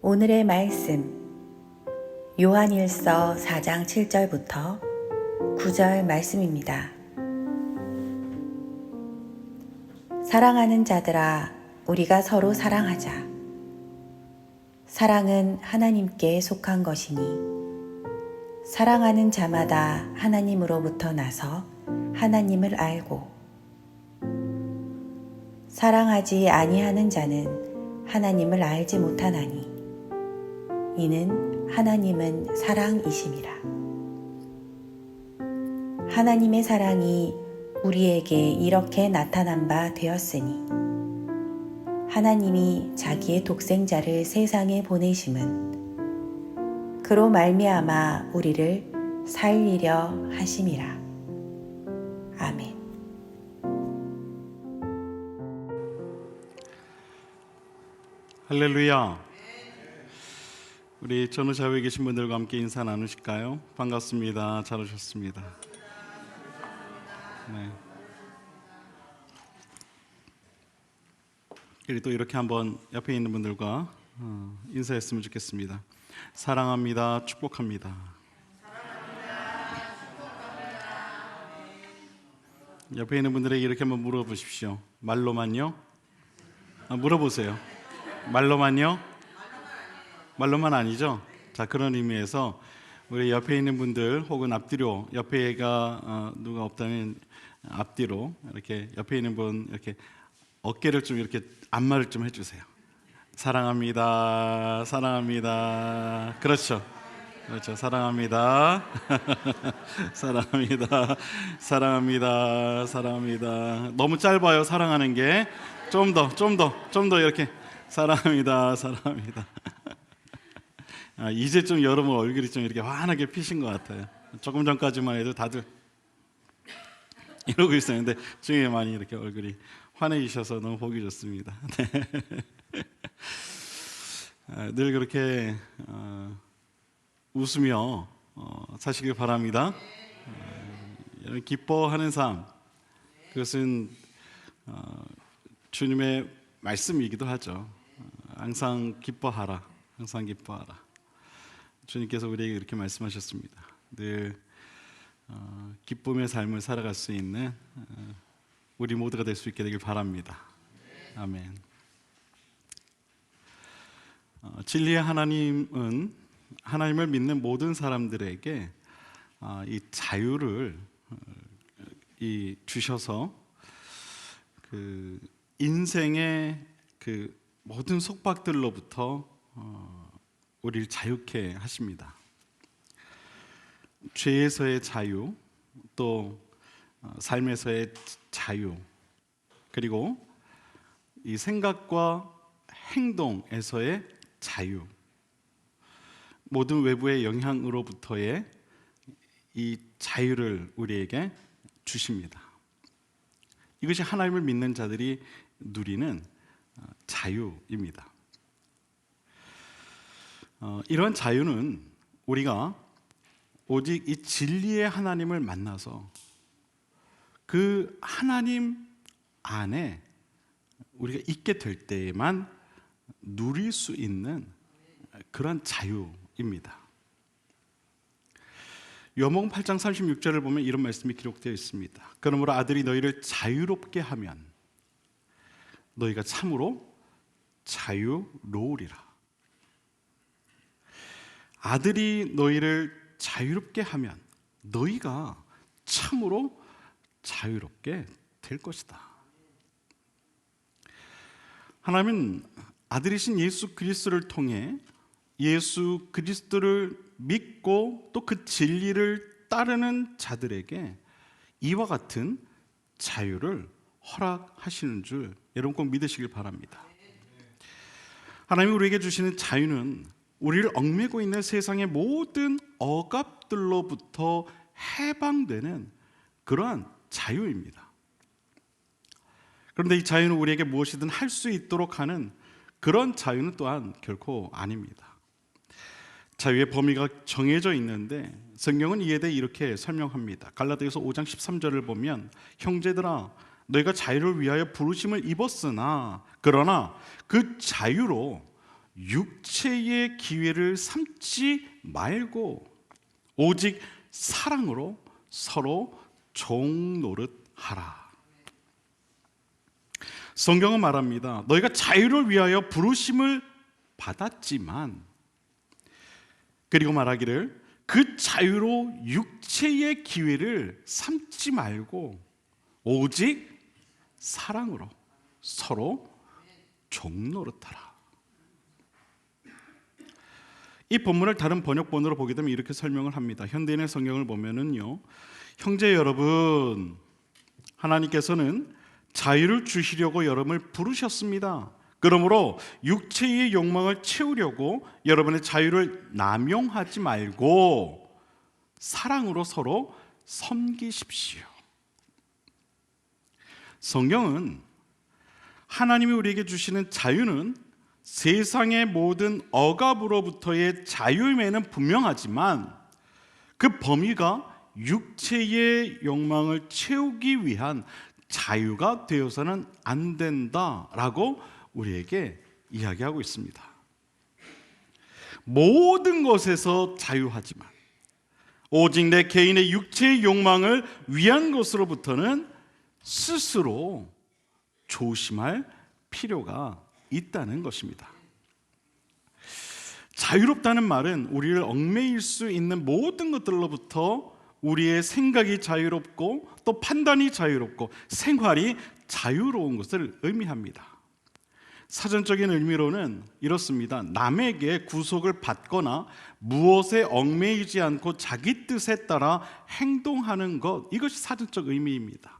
오늘의 말씀 요한일서 4장 7절부터 9절 말씀입니다. 사랑하는 자들아, 우리가 서로 사랑하자. 사랑은 하나님께 속한 것이니 사랑하는 자마다 하나님으로부터 나서 하나님을 알고, 사랑하지 아니하는 자는 하나님을 알지 못하나니 이는 하나님은 사랑이심이라. 하나님의 사랑이 우리에게 이렇게 나타난 바 되었으니 하나님이 자기의 독생자를 세상에 보내심은 그로 말미암아 우리를 살리려 하심이라. 아멘. 할렐루야. 우리 전후 좌우에 계신 분들과 함께 인사 나누실까요? 반갑습니다. 잘 오셨습니다. 네. 우리 또 이렇게 한번 옆에 있는 분들과 인사했으면 좋겠습니다. 사랑합니다. 축복합니다. 옆에 있는 분들에게 이렇게 한번 물어보십시오. 말로만요? 물어보세요. 말로만요? 말로만 아니죠? 자, 그런 의미에서 우리 옆에 있는 분들 혹은 앞뒤로, 옆에가 누가 없다면 앞뒤로 이렇게 옆에 있는 분 이렇게 어깨를 좀 이렇게 안마를 좀 해주세요. 사랑합니다. 사랑합니다. 그렇죠. 그렇죠. 사랑합니다. 사랑합니다. 사랑합니다. 사랑합니다. 너무 짧아요. 사랑하는 게 좀 더 이렇게 사랑합니다. 사랑합니다. 이제 좀 여러분 얼굴이 좀 이렇게 환하게 피신 것 같아요. 조금 전까지만 해도 다들 이러고 있었는데 중에 많이 이렇게 얼굴이 환해지셔서 너무 보기 좋습니다. 네. 늘 그렇게 웃으며 사시길 바랍니다. 기뻐하는 삶, 그것은 주님의 말씀이기도 하죠. 항상 기뻐하라, 항상 기뻐하라. 주님께서 우리에게 이렇게 말씀하셨습니다. 늘 기쁨의 삶을 살아갈 수 있는 우리 모두가 될 수 있게 되길 바랍니다. 아멘. 진리의 하나님은 하나님을 믿는 모든 사람들에게 이 자유를 주셔서 그 인생의 그 모든 속박들로부터 우리를 자유케 하십니다. 죄에서의 자유, 또 삶에서의 자유, 그리고 이 생각과 행동에서의 자유, 모든 외부의 영향으로부터의 이 자유를 우리에게 주십니다. 이것이 하나님을 믿는 자들이 누리는 자유입니다. 이런 자유는 우리가 오직 이 진리의 하나님을 만나서 그 하나님 안에 우리가 있게 될 때에만 누릴 수 있는 그런 자유입니다. 요한복음 8장 36절을 보면 이런 말씀이 기록되어 있습니다. 그러므로 아들이 너희를 자유롭게 하면 너희가 참으로 자유로우리라. 아들이 너희를 자유롭게 하면 너희가 참으로 자유롭게 될 것이다. 하나님은 아들이신 예수 그리스도를 통해 예수 그리스도를 믿고 또 그 진리를 따르는 자들에게 이와 같은 자유를 허락하시는 줄 여러분 꼭 믿으시길 바랍니다. 하나님이 우리에게 주시는 자유는 우리를 얽매고 있는 세상의 모든 억압들로부터 해방되는 그러한 자유입니다. 그런데 이 자유는 우리에게 무엇이든 할 수 있도록 하는 그런 자유는 또한 결코 아닙니다. 자유의 범위가 정해져 있는데 성경은 이에 대해 이렇게 설명합니다. 갈라디아서 5장 13절을 보면 형제들아 너희가 자유를 위하여 부르심을 입었으나 그러나 그 자유로 육체의 기회를 삼지 말고 오직 사랑으로 서로 종노릇하라. 성경은 말합니다. 너희가 자유를 위하여 부르심을 받았지만, 그리고 말하기를 그 자유로 육체의 기회를 삼지 말고 오직 사랑으로 서로 종노릇하라. 이 본문을 다른 번역본으로 보게 되면 이렇게 설명을 합니다. 현대인의 성경을 보면은요, 형제 여러분, 하나님께서는 자유를 주시려고 여러분을 부르셨습니다. 그러므로 육체의 욕망을 채우려고 여러분의 자유를 남용하지 말고 사랑으로 서로 섬기십시오. 성경은 하나님이 우리에게 주시는 자유는 세상의 모든 억압으로부터의 자유임에는 분명하지만 그 범위가 육체의 욕망을 채우기 위한 자유가 되어서는 안 된다라고 우리에게 이야기하고 있습니다. 모든 것에서 자유하지만 오직 내 개인의 육체의 욕망을 위한 것으로부터는 스스로 조심할 필요가 있다는 것입니다. 자유롭다는 말은 우리를 얽매일 수 있는 모든 것들로부터 우리의 생각이 자유롭고 또 판단이 자유롭고 생활이 자유로운 것을 의미합니다. 사전적인 의미로는 이렇습니다. 남에게 구속을 받거나 무엇에 얽매이지 않고 자기 뜻에 따라 행동하는 것, 이것이 사전적 의미입니다.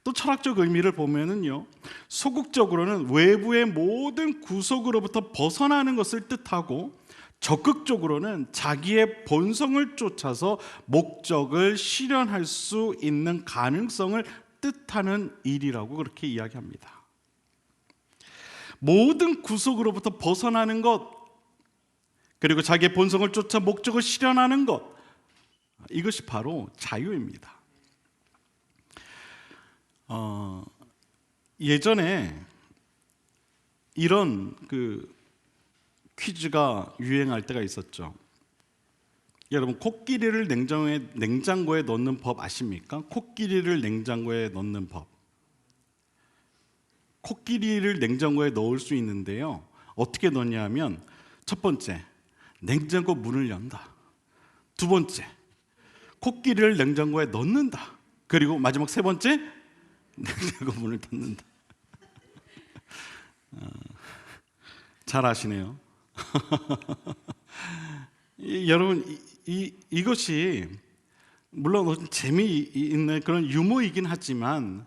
또 철학적 의미를 보면은요, 소극적으로는 외부의 모든 구속으로부터 벗어나는 것을 뜻하고, 적극적으로는 자기의 본성을 쫓아서 목적을 실현할 수 있는 가능성을 뜻하는 일이라고 그렇게 이야기합니다. 모든 구속으로부터 벗어나는 것, 그리고 자기의 본성을 쫓아 목적을 실현하는 것, 이것이 바로 자유입니다. 예전에 이런 퀴즈가 유행할 때가 있었죠. 여러분, 코끼리를 냉장고에 넣는 법 아십니까? 코끼리를 냉장고에 넣는 법. 코끼리를 냉장고에 넣을 수 있는데요, 어떻게 넣냐 하면, 첫 번째, 냉장고 문을 연다. 두 번째, 코끼리를 냉장고에 넣는다. 그리고 마지막 세 번째, 냉장고 문을 닫는다. 잘 아시네요. 여러분, 이것이 물론 재미있는 그런 유머이긴 하지만,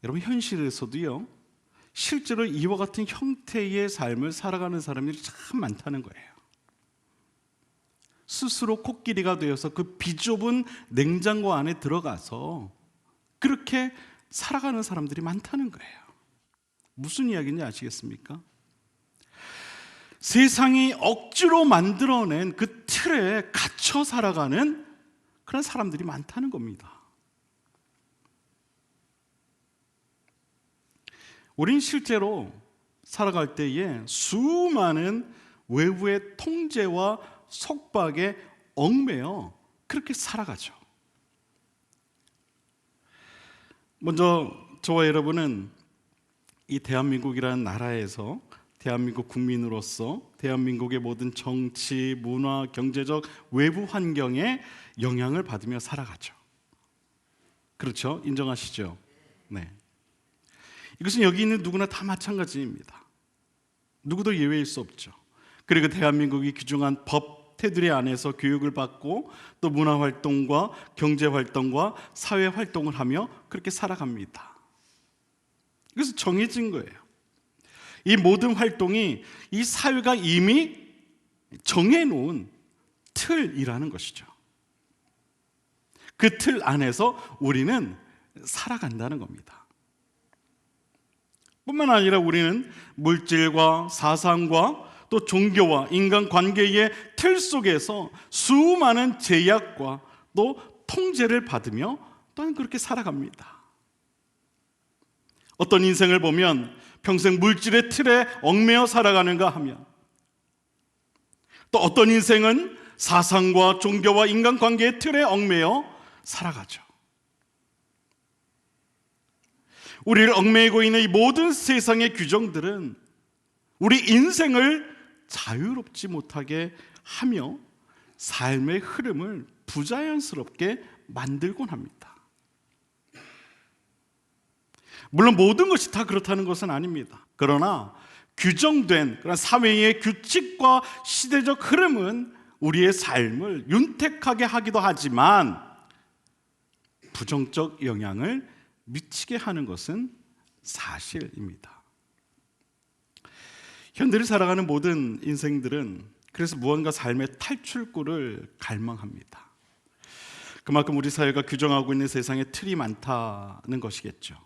여러분, 현실에서도요, 실제로 이와 같은 형태의 삶을 살아가는 사람들이 참 많다는 거예요. 스스로 코끼리가 되어서 그 비좁은 냉장고 안에 들어가서 그렇게 살아가는 사람들이 많다는 거예요. 무슨 이야기인지 아시겠습니까? 세상이 억지로 만들어낸 그 틀에 갇혀 살아가는 그런 사람들이 많다는 겁니다. 우린 실제로 살아갈 때에 수많은 외부의 통제와 속박에 얽매여 그렇게 살아가죠. 먼저 저와 여러분은 이 대한민국이라는 나라에서 대한민국 국민으로서 대한민국의 모든 정치, 문화, 경제적 외부 환경에 영향을 받으며 살아가죠. 그렇죠? 인정하시죠? 네. 이것은 여기 있는 누구나 다 마찬가지입니다. 누구도 예외일 수 없죠. 그리고 대한민국이 규정한 법 테두리 안에서 교육을 받고 또 문화활동과 경제활동과 사회활동을 하며 그렇게 살아갑니다. 그래서 정해진 거예요. 이 모든 활동이 이 사회가 이미 정해놓은 틀이라는 것이죠. 그 틀 안에서 우리는 살아간다는 겁니다. 뿐만 아니라 우리는 물질과 사상과 또 종교와 인간관계의 틀 속에서 수많은 제약과 또 통제를 받으며 또한 그렇게 살아갑니다. 어떤 인생을 보면 평생 물질의 틀에 얽매여 살아가는가 하면 또 어떤 인생은 사상과 종교와 인간관계의 틀에 얽매여 살아가죠. 우리를 얽매이고 있는 이 모든 세상의 규정들은 우리 인생을 자유롭지 못하게 하며 삶의 흐름을 부자연스럽게 만들곤 합니다. 물론 모든 것이 다 그렇다는 것은 아닙니다. 그러나 규정된 그런 사회의 규칙과 시대적 흐름은 우리의 삶을 윤택하게 하기도 하지만 부정적 영향을 미치게 하는 것은 사실입니다. 현대를 살아가는 모든 인생들은 그래서 무언가 삶의 탈출구를 갈망합니다. 그만큼 우리 사회가 규정하고 있는 세상에 틀이 많다는 것이겠죠.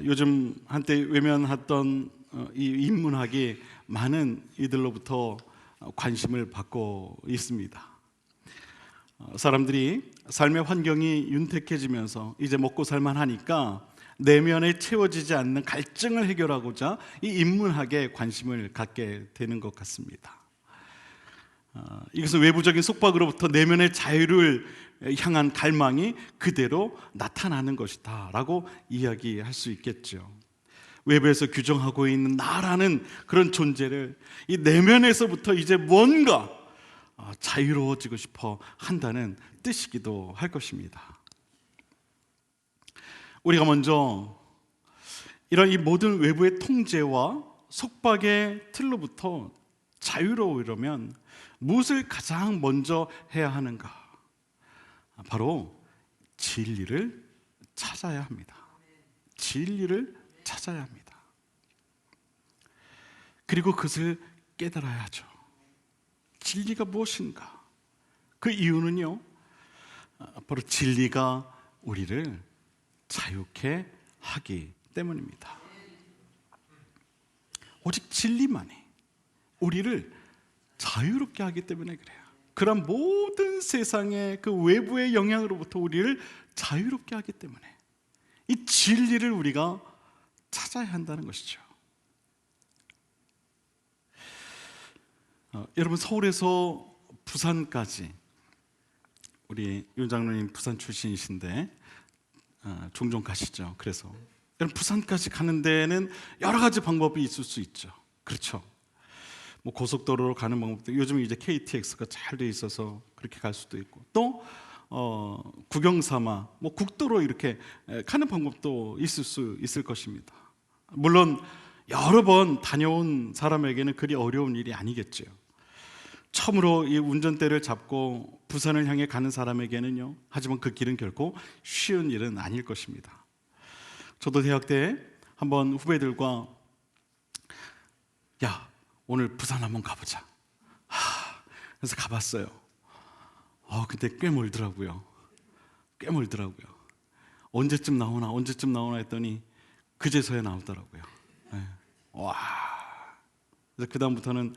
요즘 한때 외면했던 이 인문학이 많은 이들로부터 관심을 받고 있습니다. 사람들이 삶의 환경이 윤택해지면서 이제 먹고 살만하니까 내면에 채워지지 않는 갈증을 해결하고자 이 인문학에 관심을 갖게 되는 것 같습니다. 이것은 외부적인 속박으로부터 내면의 자유를 향한 갈망이 그대로 나타나는 것이다 라고 이야기할 수 있겠죠. 외부에서 규정하고 있는 나라는 그런 존재를 이 내면에서부터 이제 뭔가 자유로워지고 싶어 한다는 뜻이기도 할 것입니다. 우리가 먼저 이런 이 모든 외부의 통제와 속박의 틀로부터 자유로우려면 무엇을 가장 먼저 해야 하는가? 바로 진리를 찾아야 합니다. 진리를 찾아야 합니다. 그리고 그것을 깨달아야 하죠. 진리가 무엇인가? 그 이유는요, 바로 진리가 우리를 자유케 하기 때문입니다. 오직 진리만이 우리를 자유롭게 하기 때문에 그래요. 그런 모든 세상의 그 외부의 영향으로부터 우리를 자유롭게 하기 때문에 이 진리를 우리가 찾아야 한다는 것이죠. 여러분, 서울에서 부산까지, 우리 윤 장로님 부산 출신이신데 종종 가시죠. 그래서 여러분, 부산까지 가는 데는 여러 가지 방법이 있을 수 있죠. 그렇죠. 뭐 고속도로로 가는 방법도, 요즘 이제 KTX가 잘 돼 있어서 그렇게 갈 수도 있고, 또 국영 삼아 뭐 국도로 이렇게 가는 방법도 있을 것입니다. 물론 여러 번 다녀온 사람에게는 그리 어려운 일이 아니겠죠. 처음으로 이 운전대를 잡고 부산을 향해 가는 사람에게는요, 하지만 그 길은 결코 쉬운 일은 아닐 것입니다. 저도 대학 때 한번 후배들과 야, 오늘 부산 한번 가보자. 그래서 가봤어요. 근데 꽤 멀더라고요. 꽤 멀더라고요. 언제쯤 나오나 했더니 그제서야 나오더라고요. 네. 와. 그래서 그 다음부터는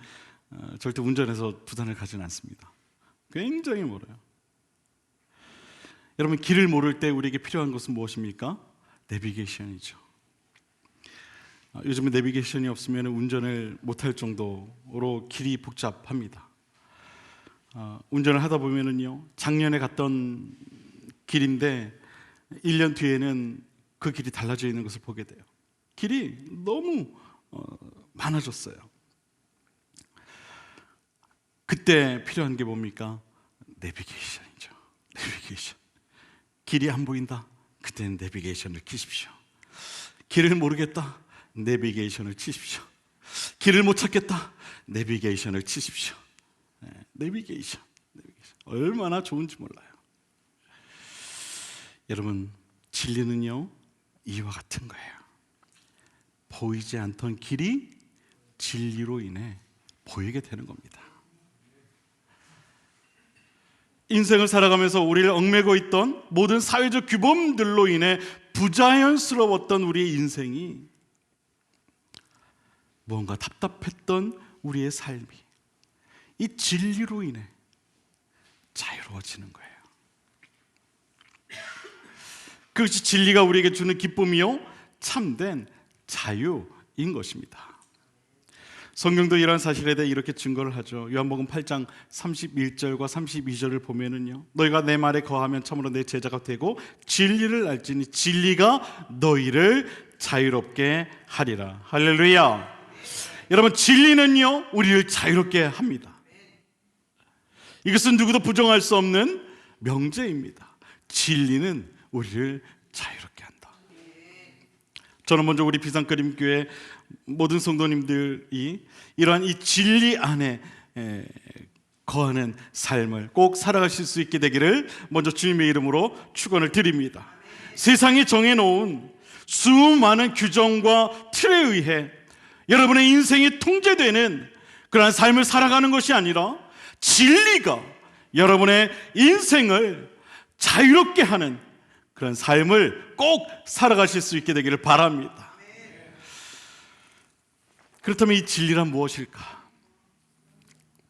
절대 운전해서 부산을 가지는 않습니다. 굉장히 멀어요. 여러분, 길을 모를 때 우리에게 필요한 것은 무엇입니까? 내비게이션이죠. 요즘에 내비게이션이 없으면 운전을 못할 정도로 길이 복잡합니다. 운전을 하다 보면은요, 작년에 갔던 길인데 1년 뒤에는 그 길이 달라져 있는 것을 보게 돼요. 길이 너무 많아졌어요. 그때 필요한 게 뭡니까? 내비게이션이죠. 내비게이션. 길이 안 보인다? 그때는 내비게이션을 켜십시오. 길을 모르겠다? 내비게이션을 치십시오. 길을 못 찾겠다? 내비게이션을 치십시오. 내비게이션. 얼마나 좋은지 몰라요. 여러분, 진리는요, 이와 같은 거예요. 보이지 않던 길이 진리로 인해 보이게 되는 겁니다. 인생을 살아가면서 우리를 얽매고 있던 모든 사회적 규범들로 인해 부자연스러웠던 우리의 인생이, 무언가 답답했던 우리의 삶이 이 진리로 인해 자유로워지는 거예요. 그것이 진리가 우리에게 주는 기쁨이요, 참된 자유인 것입니다. 성경도 이러한 사실에 대해 이렇게 증거를 하죠. 요한복음 8장 31절과 32절을 보면은요, 너희가 내 말에 거하면 참으로 내 제자가 되고 진리를 알지니 진리가 너희를 자유롭게 하리라. 할렐루야. 여러분, 진리는요 우리를 자유롭게 합니다. 이것은 누구도 부정할 수 없는 명제입니다. 진리는 우리를 자유롭게 한다. 저는 먼저 우리 비상그림교회 모든 성도님들이 이러한 이 진리 안에 거하는 삶을 꼭 살아가실 수 있게 되기를 먼저 주님의 이름으로 축원을 드립니다. 세상이 정해놓은 수많은 규정과 틀에 의해 여러분의 인생이 통제되는 그러한 삶을 살아가는 것이 아니라 진리가 여러분의 인생을 자유롭게 하는 그런 삶을 꼭 살아가실 수 있게 되기를 바랍니다. 그렇다면 이 진리란 무엇일까?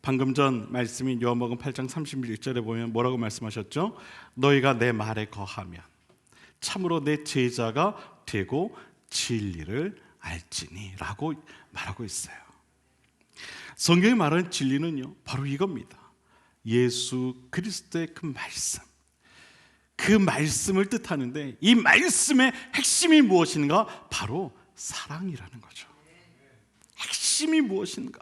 방금 전 말씀인 요한복음 8장 31절에 보면 뭐라고 말씀하셨죠? 너희가 내 말에 거하면 참으로 내 제자가 되고 진리를 알지니 라고 말하고 있어요. 성경이 말하는 진리는요 바로 이겁니다. 예수 그리스도의 그 말씀, 그 말씀을 뜻하는데 이 말씀의 핵심이 무엇인가? 바로 사랑이라는 거죠. 핵심이 무엇인가?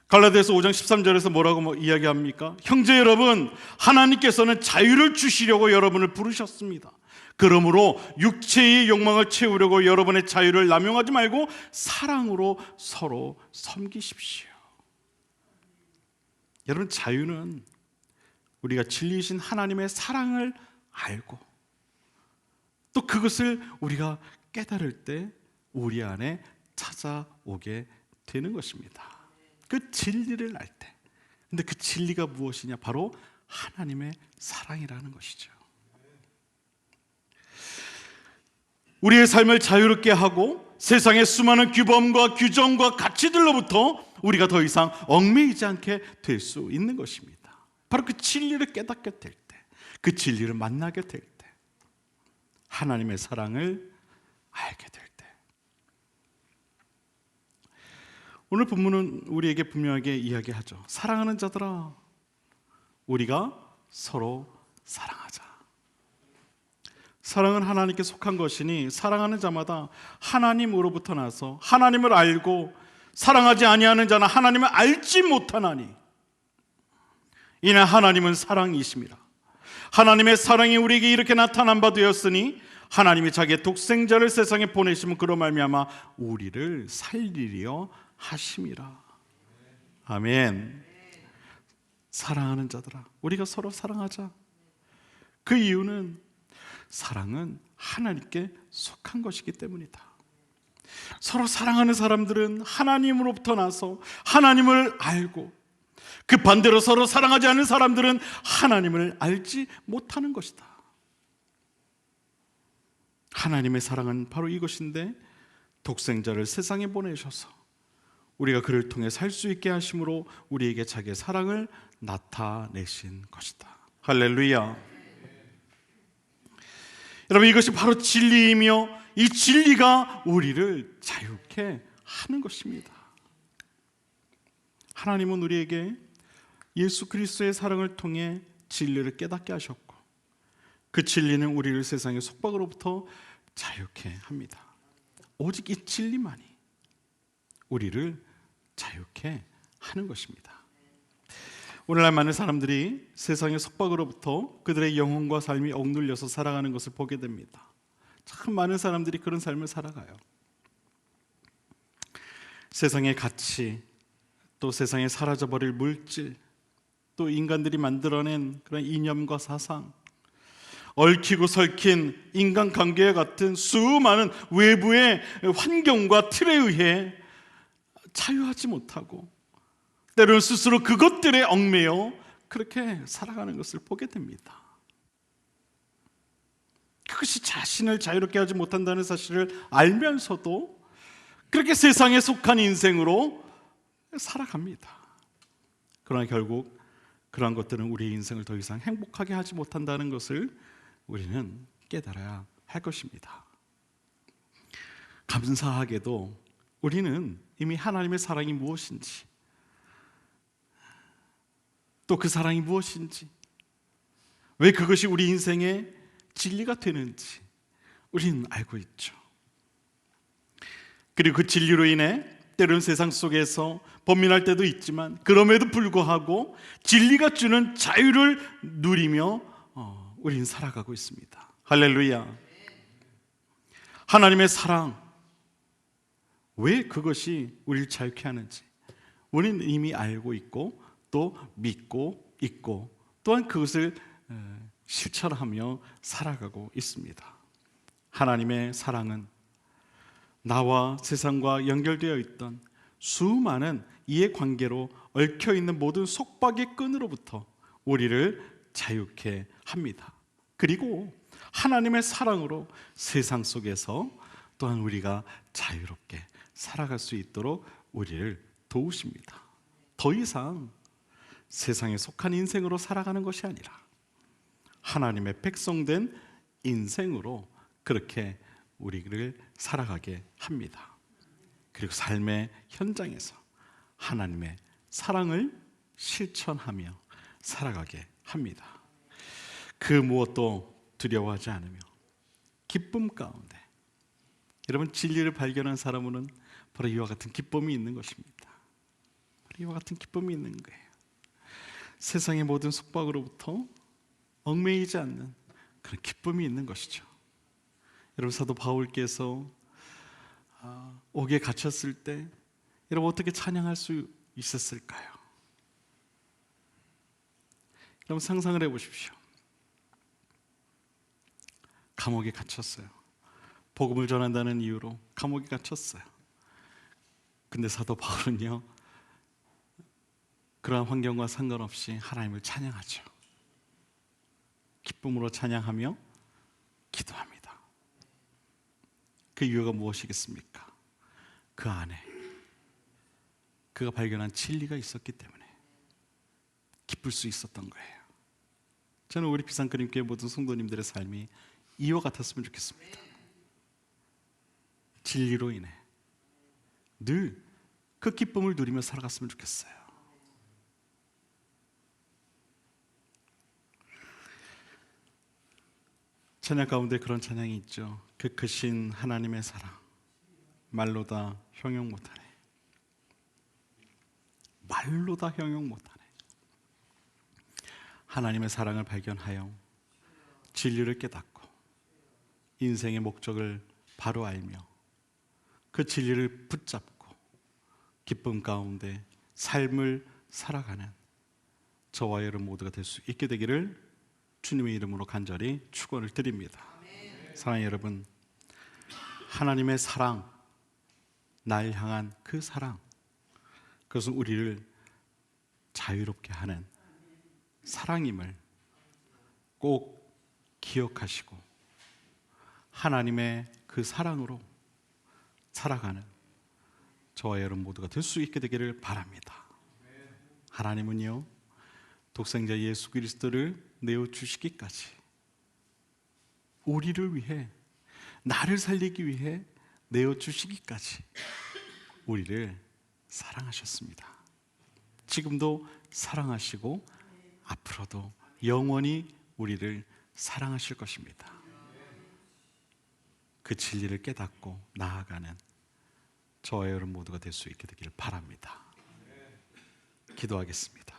갈라디아서 5장 13절에서 뭐라고 이야기합니까? 형제 여러분, 하나님께서는 자유를 주시려고 여러분을 부르셨습니다. 그러므로 육체의 욕망을 채우려고 여러분의 자유를 남용하지 말고 사랑으로 서로 섬기십시오. 여러분, 자유는 우리가 진리이신 하나님의 사랑을 알고 또 그것을 우리가 깨달을 때 우리 안에 찾아오게 되는 것입니다. 그 진리를 알 때. 근데 그 진리가 무엇이냐? 바로 하나님의 사랑이라는 것이죠. 우리의 삶을 자유롭게 하고 세상의 수많은 규범과 규정과 가치들로부터 우리가 더 이상 얽매이지 않게 될 수 있는 것입니다. 바로 그 진리를 깨닫게 될 때, 그 진리를 만나게 될 때, 하나님의 사랑을 알게 될 때. 오늘 본문은 우리에게 분명하게 이야기하죠. 사랑하는 자들아, 우리가 서로 사랑하자. 사랑은 하나님께 속한 것이니 사랑하는 자마다 하나님으로부터 나서 하나님을 알고 사랑하지 아니하는 자는 하나님을 알지 못하나니 이는 하나님은 사랑이심이라. 하나님의 사랑이 우리에게 이렇게 나타난 바 되었으니 하나님이 자기의 독생자를 세상에 보내시면 그로 말미암아 우리를 살리려 하심이라. 아멘. 사랑하는 자들아, 우리가 서로 사랑하자. 그 이유는 사랑은 하나님께 속한 것이기 때문이다. 서로 사랑하는 사람들은 하나님으로부터 나서 하나님을 알고, 그 반대로 서로 사랑하지 않는 사람들은 하나님을 알지 못하는 것이다. 하나님의 사랑은 바로 이것인데 독생자를 세상에 보내셔서 우리가 그를 통해 살 수 있게 하심으로 우리에게 자기의 사랑을 나타내신 것이다. 할렐루야. 여러분, 이것이 바로 진리이며 이 진리가 우리를 자유케 하는 것입니다. 하나님은 우리에게 예수 그리스도의 사랑을 통해 진리를 깨닫게 하셨고 그 진리는 우리를 세상의 속박으로부터 자유케 합니다. 오직 이 진리만이 우리를 자유케 하는 것입니다. 오늘날 많은 사람들이 세상의 속박으로부터 그들의 영혼과 삶이 억눌려서 살아가는 것을 보게 됩니다. 참 많은 사람들이 그런 삶을 살아가요. 세상의 가치, 또 세상에 사라져버릴 물질, 또 인간들이 만들어낸 그런 이념과 사상, 얽히고 설킨 인간관계와 같은 수많은 외부의 환경과 틀에 의해 자유하지 못하고 때로는 스스로 그것들에 얽매여 그렇게 살아가는 것을 보게 됩니다. 그것이 자신을 자유롭게 하지 못한다는 사실을 알면서도 그렇게 세상에 속한 인생으로 살아갑니다. 그러나 결국 그러한 것들은 우리의 인생을 더 이상 행복하게 하지 못한다는 것을 우리는 깨달아야 할 것입니다. 감사하게도 우리는 이미 하나님의 사랑이 무엇인지, 또 그 사랑이 무엇인지, 왜 그것이 우리 인생의 진리가 되는지 우리는 알고 있죠. 그리고 그 진리로 인해 때로는 세상 속에서 번민할 때도 있지만, 그럼에도 불구하고 진리가 주는 자유를 누리며 우리는 살아가고 있습니다. 할렐루야. 하나님의 사랑, 왜 그것이 우리를 자유케 하는지 우리는 이미 알고 있고 또 믿고 있고, 또한 그것을 실천하며 살아가고 있습니다. 하나님의 사랑은 나와 세상과 연결되어 있던 수많은 이해관계로 얽혀있는 모든 속박의 끈으로부터 우리를 자유케 합니다. 그리고 하나님의 사랑으로 세상 속에서 또한 우리가 자유롭게 살아갈 수 있도록 우리를 도우십니다. 더 이상 세상에 속한 인생으로 살아가는 것이 아니라 하나님의 백성된 인생으로 그렇게 우리를 살아가게 합니다. 그리고 삶의 현장에서 하나님의 사랑을 실천하며 살아가게 합니다. 그 무엇도 두려워하지 않으며 기쁨 가운데, 여러분, 진리를 발견한 사람은 바로 이와 같은 기쁨이 있는 것입니다. 바로 이와 같은 기쁨이 있는 거예요. 세상의 모든 속박으로부터 얽매이지 않는 그런 기쁨이 있는 것이죠. 여러분, 사도 바울께서 옥에 갇혔을 때 여러분 어떻게 찬양할 수 있었을까요? 여러분 상상을 해보십시오. 감옥에 갇혔어요. 복음을 전한다는 이유로 감옥에 갇혔어요. 근데 사도 바울은요, 그러한 환경과 상관없이 하나님을 찬양하죠. 기쁨으로 찬양하며 기도합니다. 그 이유가 무엇이겠습니까? 그 안에 그가 발견한 진리가 있었기 때문에 기쁠 수 있었던 거예요. 저는 우리 비상그림교회 모든 성도님들의 삶이 이와 같았으면 좋겠습니다. 진리로 인해 늘 그 기쁨을 누리며 살아갔으면 좋겠어요. 찬양 가운데 그런 찬양이 있죠. 그 크신 하나님의 사랑, 말로 다 형용 못하네. 말로 다 형용 못하네. 하나님의 사랑을 발견하여 진리를 깨닫고 인생의 목적을 바로 알며 그 진리를 붙잡고 기쁨 가운데 삶을 살아가는 저와 여러분 모두가 될 수 있게 되기를 주님의 이름으로 간절히 축원을 드립니다. 사랑하는 여러분, 하나님의 사랑, 날 향한 그 사랑, 그것은 우리를 자유롭게 하는 사랑임을 꼭 기억하시고 하나님의 그 사랑으로 살아가는 저와 여러분 모두가 될 수 있게 되기를 바랍니다. 하나님은요, 독생자 예수 그리스도를 내어주시기까지 우리를 위해, 나를 살리기 위해 내어주시기까지 우리를 사랑하셨습니다. 지금도 사랑하시고 앞으로도 영원히 우리를 사랑하실 것입니다. 그 진리를 깨닫고 나아가는 저와 여러분 모두가 될 수 있게 되기를 바랍니다. 기도하겠습니다.